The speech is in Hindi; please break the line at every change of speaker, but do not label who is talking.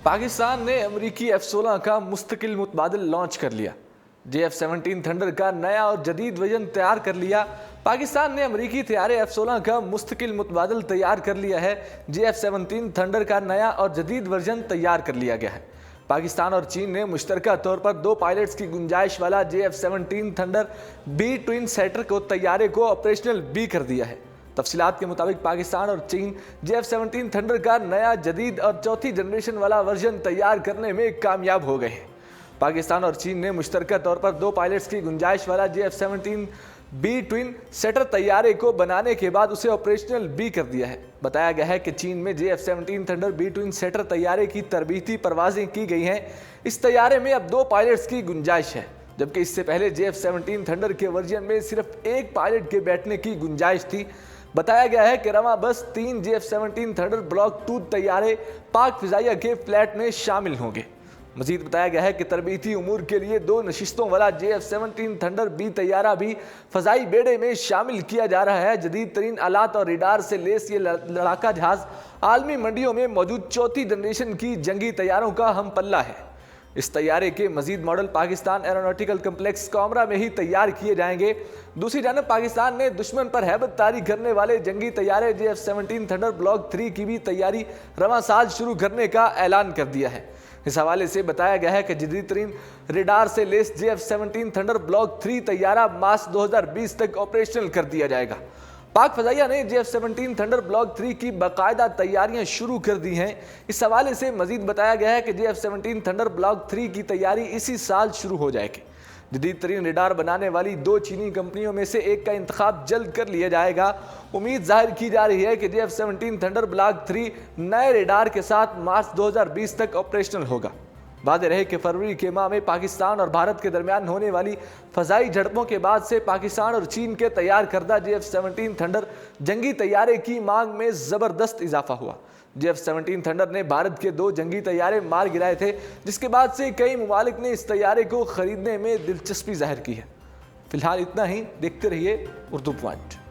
पाकिस्तान ने अमरीकी F-16 का मुस्तकिल मुतबादिल लॉन्च कर लिया। F-17 थंडर का नया और जदीद वर्जन तैयार कर लिया। पाकिस्तान ने अमरीकी तैयारे F-16 का मुस्तकिल मुतबादिल तैयार कर लिया है। F-17 थंडर का नया और जदीद वर्जन तैयार कर लिया गया है। पाकिस्तान और चीन ने मुश्तरका तौर पर 2 पायलट्स की गुंजाइश वाला F-17 thunder B twin shutter को तैयारे को ऑपरेशनल भी कर दिया है। तफसीलात के मुताबिक पाकिस्तान और चीन F-17 थंडर का नया जदीद और चौथी जनरेशन वाला वर्जन तैयार करने में कामयाब हो गए हैं। पाकिस्तान और चीन ने मुश्तरका तौर पर 2 पायलट्स की गुंजाइश वाला F-17 बी ट्विन सेटर तैयारे को बनाने के बाद उसे ऑपरेशनल भी कर दिया है। बताया गया है कि चीन में F-17 thunder B twin shutter तैयारे की तरबीती परवाजें की गई हैं। इस तैयारे में अब 2 पायलट्स की गुंजाइश है, जबकि इससे पहले F-17 थंडर के वर्जन में सिर्फ 1 पायलट के बैठने की गुंजाइश थी। बताया गया है कि रवां बस 3 F-17 थंडर ब्लॉक 2 तैयारे पाक फिजाइया के फ्लैट में शामिल होंगे। मजीद बताया गया है कि तरबीती उमूर के लिए 2 नशिस्तों वाला F-17 थंडर बी तैयारा भी फजाई बेड़े में शामिल किया जा रहा है। जदीद तरीन आलात और रिडार से लेस ये लड़ाका जहाज आलमी मंडियों में मौजूद चौथी जनरेशन की जंगी तैयारों का हम पल्ला है। इस तैयारे के मजीद model Pakistan aeronautical complex Kamra में ही तैयार किए जाएंगे। दूसरी जानब पाकिस्तान ने दुश्मन पर हैबत तारी करने वाले जंगी तैयारे F-17 थंडर ब्लॉक 3 की भी तैयारी रवां साल शुरू करने का ऐलान कर दिया है। इस हवाले से बताया गया है कि जदीद तरीन रेडार से लेस F-17 थंडर ब्लॉक 3 तैयारा मार्च 2020 तक ऑपरेशनल कर दिया जाएगा। पाक फजाइया ने F-17 थंडर ब्लॉक 3 की बाकायदा तैयारियां शुरू कर दी हैं। इस हवाले से मजीद बताया गया है कि F-17 थंडर ब्लॉक 3 की तैयारी इसी साल शुरू हो जाएगी। जदीद तरीन रेडार बनाने वाली 2 चीनी कंपनियों में से एक का इंतखाब जल्द कर लिया जाएगा। उम्मीद जाहिर की जा रही है कि F-17 थंडर ब्लॉक 3 नए रेडार के साथ मार्च 2020 तक ऑपरेशनल होगा। वादे रहे कि फरवरी के माह में पाकिस्तान और भारत के दरमियान होने वाली फजाई झड़पों के बाद से पाकिस्तान और चीन के तैयार करदा F-17 थंडर जंगी तैयारे की मांग में ज़बरदस्त इजाफा हुआ। F-17 थंडर ने भारत के 2 जंगी तैयारे मार गिराए थे, जिसके बाद से कई ममालिक ने इस तैयारे को खरीदने में दिलचस्पी जाहिर की है। फिलहाल इतना ही। देखते रहिए उर्दू पॉइंट।